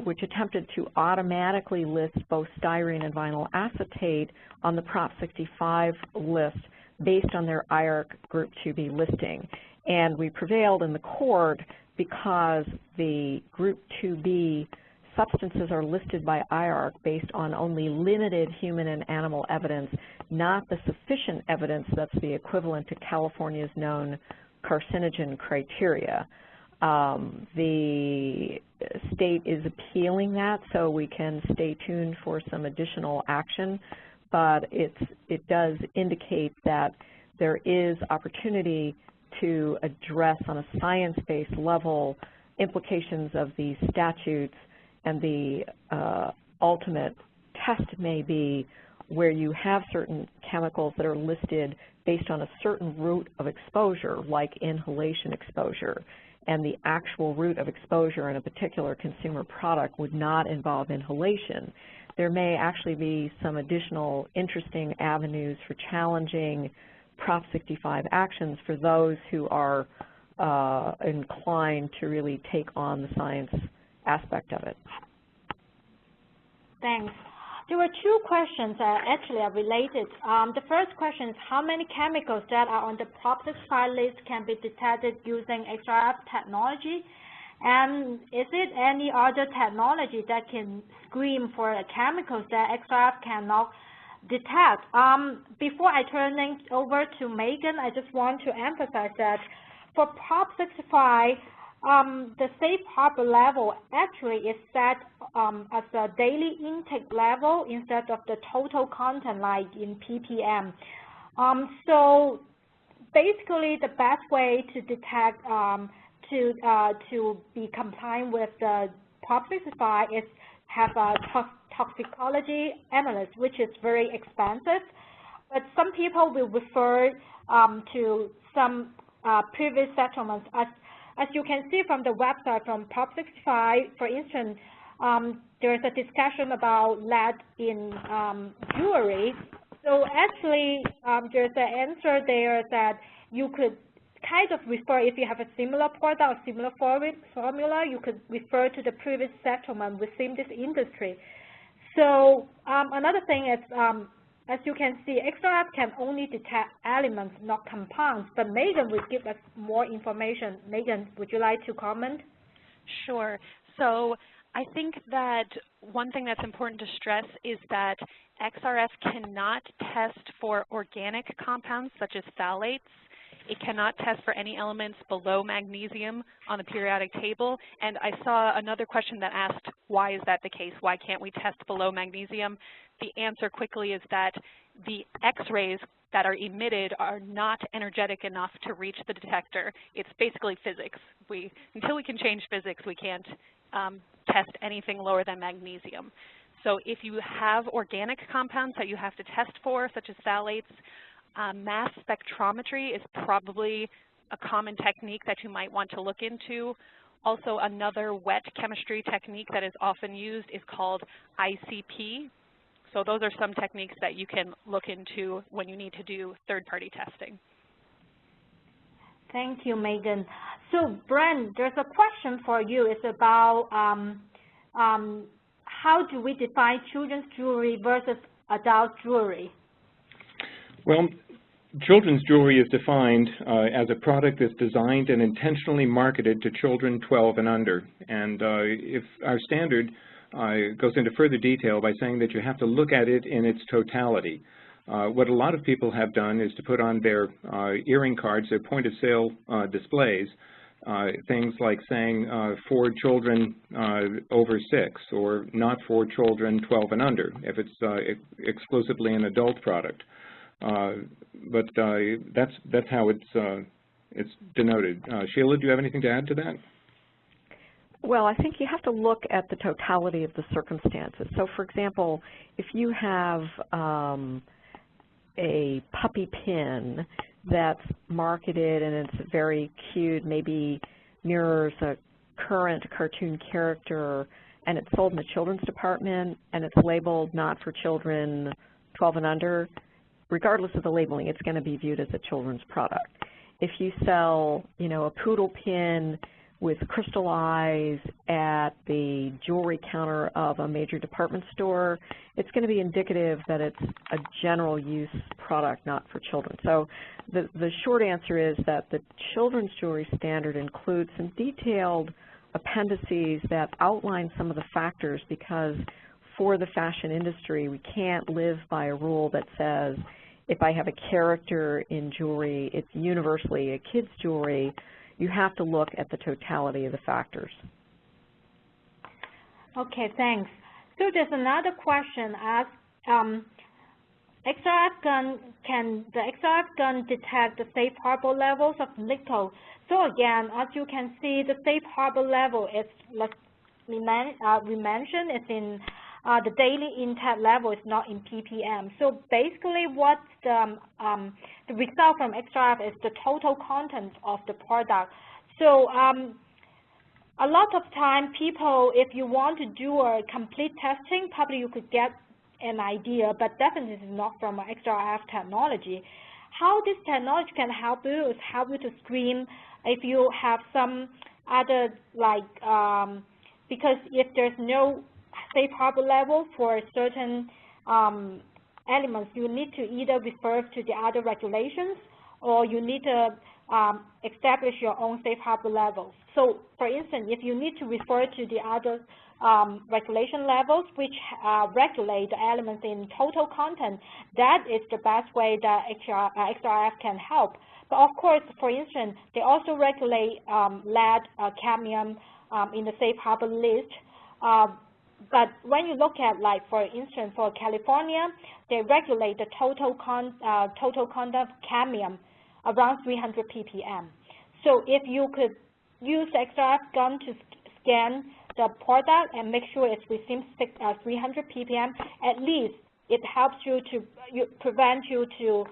which attempted to automatically list both styrene and vinyl acetate on the Prop 65 list based on their IARC Group 2B listing. And we prevailed in the court because the Group 2B substances are listed by IARC based on only limited human and animal evidence, not the sufficient evidence that's the equivalent to California's known carcinogen criteria. The state is appealing that, so we can stay tuned for some additional action, but it does indicate that there is opportunity to address on a science-based level implications of these statutes, and the ultimate test may be where you have certain chemicals that are listed based on a certain route of exposure, like inhalation exposure, and the actual route of exposure in a particular consumer product would not involve inhalation. There may actually be some additional interesting avenues for challenging Prop 65 actions for those who are inclined to really take on the science aspect of it. Thanks. There were two questions that actually are related. The first question is how many chemicals that are on the Prop 65 list can be detected using XRF technology? And is it any other technology that can screen for the chemicals that XRF cannot detect? Before I turn things over to Megan, I just want to emphasize that for Prop 65, the safe harbor level actually is set as a daily intake level instead of the total content like in ppm. So basically the best way to detect, to be compliant with the Prop 65 is have a toxicology analyst, which is very expensive. But some people will refer to some previous settlements. As you can see from the website from Prop 65, for instance, there is a discussion about lead in jewelry. So actually, there's an answer there that you could kind of refer, if you have a similar product or similar formula, you could refer to the previous settlement within this industry. So another thing is, as you can see, XRF can only detect elements, not compounds, but Megan will give us more information. Megan, would you like to comment? Sure. So I think that one thing that's important to stress is that XRF cannot test for organic compounds such as phthalates. It cannot test for any elements below magnesium on the periodic table. And I saw another question that asked, why is that the case? Why can't we test below magnesium? The answer quickly is that the X-rays that are emitted are not energetic enough to reach the detector. It's basically physics. Until we can change physics, we can't test anything lower than magnesium. So if you have organic compounds that you have to test for, such as phthalates, mass spectrometry is probably a common technique that you might want to look into. Also, another wet chemistry technique that is often used is called ICP. So those are some techniques that you can look into when you need to do third-party testing. Thank you, Megan. So, Brent, there's a question for you. It's about how do we define children's jewelry versus adult jewelry? Well, children's jewelry is defined as a product that's designed and intentionally marketed to children 12 and under. And if our standard goes into further detail by saying that you have to look at it in its totality. What a lot of people have done is to put on their earring cards, their point-of-sale displays, things like saying for children over 6 or not for children 12 and under, if it's exclusively an adult product. But that's how it's denoted. Sheila, do you have anything to add to that? Well, I think you have to look at the totality of the circumstances. So, for example, if you have a puppy pin that's marketed and it's very cute, maybe mirrors a current cartoon character, and it's sold in the children's department and it's labeled not for children 12 and under, regardless of the labeling, it's going to be viewed as a children's product. If you sell, you know, a poodle pin with crystal eyes at the jewelry counter of a major department store, it's going to be indicative that it's a general use product, not for children. So the short answer is that the children's jewelry standard includes some detailed appendices that outline some of the factors, because for the fashion industry, we can't live by a rule that says if I have a character in jewelry, it's universally a kid's jewelry. You have to look at the totality of the factors. Okay, thanks. So there's another question asked, can the XRF gun detect the safe harbor levels of nickel? So again, as you can see, the safe harbor level is, like we mentioned, it's in the daily intake level is not in ppm. So basically what the result from XRF is the total content of the product. So a lot of time people, if you want to do a complete testing, probably you could get an idea, but definitely not from XRF technology. How this technology can help you is help you to screen if you have some other, like, because if there's no safe harbor level for certain elements, you need to either refer to the other regulations or you need to establish your own safe harbor levels. So, for instance, if you need to refer to the other regulation levels which regulate the elements in total content, that is the best way that XRF can help. But of course, for instance, they also regulate lead, cadmium in the safe harbor list. But when you look at, like, for instance, for California, they regulate the total content of cadmium around 300 ppm. So if you could use the XRF gun to scan the product and make sure it's within 300 ppm, at least it helps you to prevent you to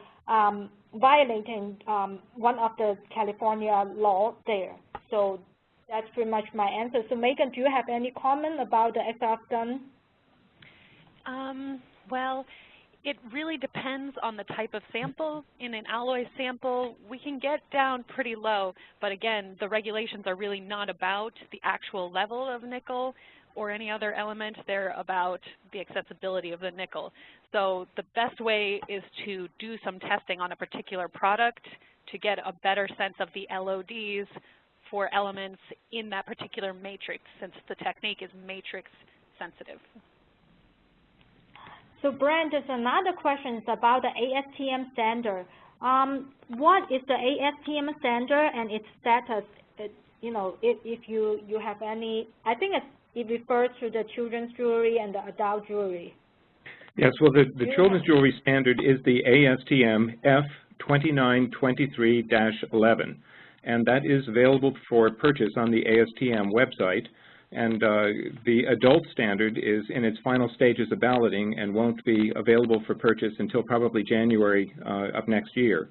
violating one of the California law there. So that's pretty much my answer. So Megan, do you have any comment about the XRF gun? Well, it really depends on the type of sample. In an alloy sample, we can get down pretty low, but again, the regulations are really not about the actual level of nickel or any other element. They're about the accessibility of the nickel. So the best way is to do some testing on a particular product to get a better sense of the LODs for elements in that particular matrix, since the technique is matrix sensitive. So Brent, there's another question about the ASTM standard. What is the ASTM standard and its status? You know, if you have any, I think it refers to the children's jewelry and the adult jewelry. Yes, well, the children's jewelry standard is the ASTM F2923-11, and that is available for purchase on the ASTM website. And the adult standard is in its final stages of balloting and won't be available for purchase until probably January of next year.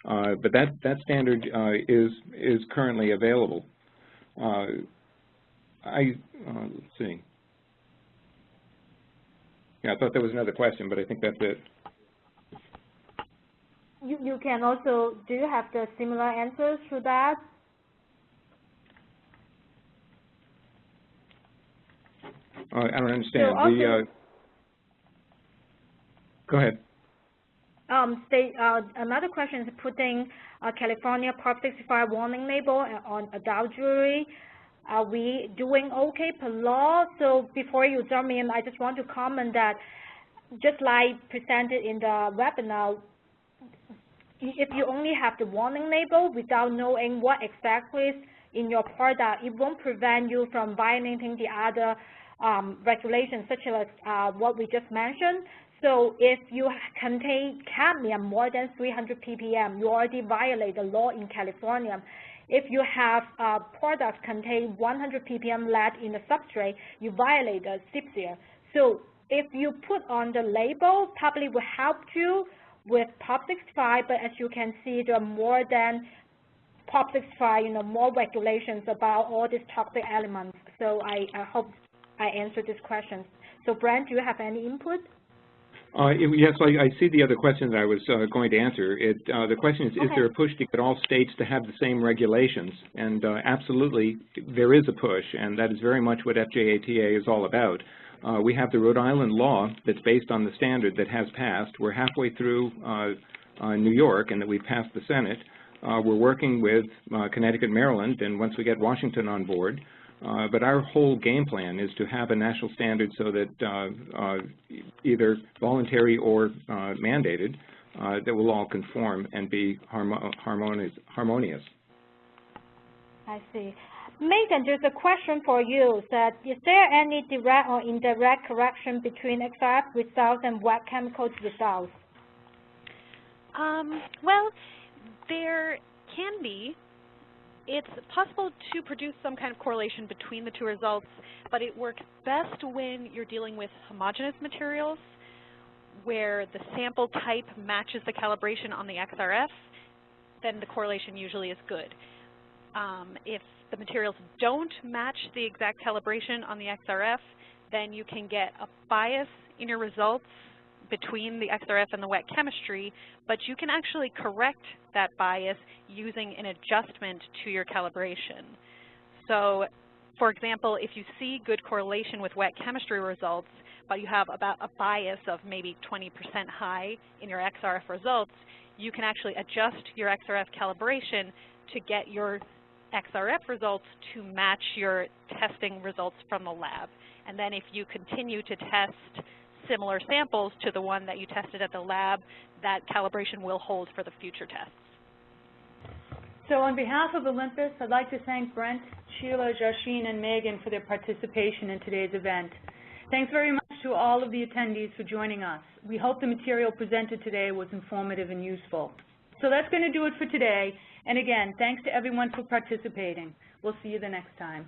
But that standard is currently available. Let's see. Yeah, I thought there was another question, but I think that's it. You can also, do you have the similar answers to that? I don't understand. So also, go ahead. Another question is putting California Prop 65 warning label on adult jewelry. Are we doing okay per law? So before you jump in, I just want to comment that just like presented in the webinar, if you only have the warning label without knowing what exactly is in your product, it won't prevent you from violating the other regulations, such as what we just mentioned. So if you contain cadmium more than 300 ppm, you already violate the law in California. If you have products contain 100 ppm lead in the substrate, you violate the CPSIA. So if you put on the label, probably will help you with Prop 65, but as you can see, there are more than Prop 65, more regulations about all these toxic elements. So I hope I answered this question. So Brent, do you have any input? Yes, I see the other question that I was going to answer. The question is there a push to get all states to have the same regulations? And absolutely, there is a push, and that is very much what FJATA is all about. We have the Rhode Island law that's based on the standard that has passed. We're halfway through New York, and that we've passed the Senate. We're working with Connecticut, Maryland, and once we get Washington on board. But our whole game plan is to have a national standard so that either voluntary or mandated, that will all conform and be harmonious. I see. Megan, there's a question for you. That is there any direct or indirect correction between XRF results and wet chemicals results? Well, there can be. It's possible to produce some kind of correlation between the two results, but it works best when you're dealing with homogeneous materials where the sample type matches the calibration on the XRF, then the correlation usually is good. If the materials don't match the exact calibration on the XRF, then you can get a bias in your results between the XRF and the wet chemistry, but you can actually correct that bias using an adjustment to your calibration. So, for example, if you see good correlation with wet chemistry results, but you have about a bias of maybe 20% high in your XRF results, you can actually adjust your XRF calibration to get your XRF results to match your testing results from the lab. And then if you continue to test similar samples to the one that you tested at the lab, that calibration will hold for the future tests. So on behalf of Olympus, I'd like to thank Brent, Sheila, Jasheen, and Megan for their participation in today's event. Thanks very much to all of the attendees for joining us. We hope the material presented today was informative and useful. So that's going to do it for today. And again, thanks to everyone for participating. We'll see you the next time.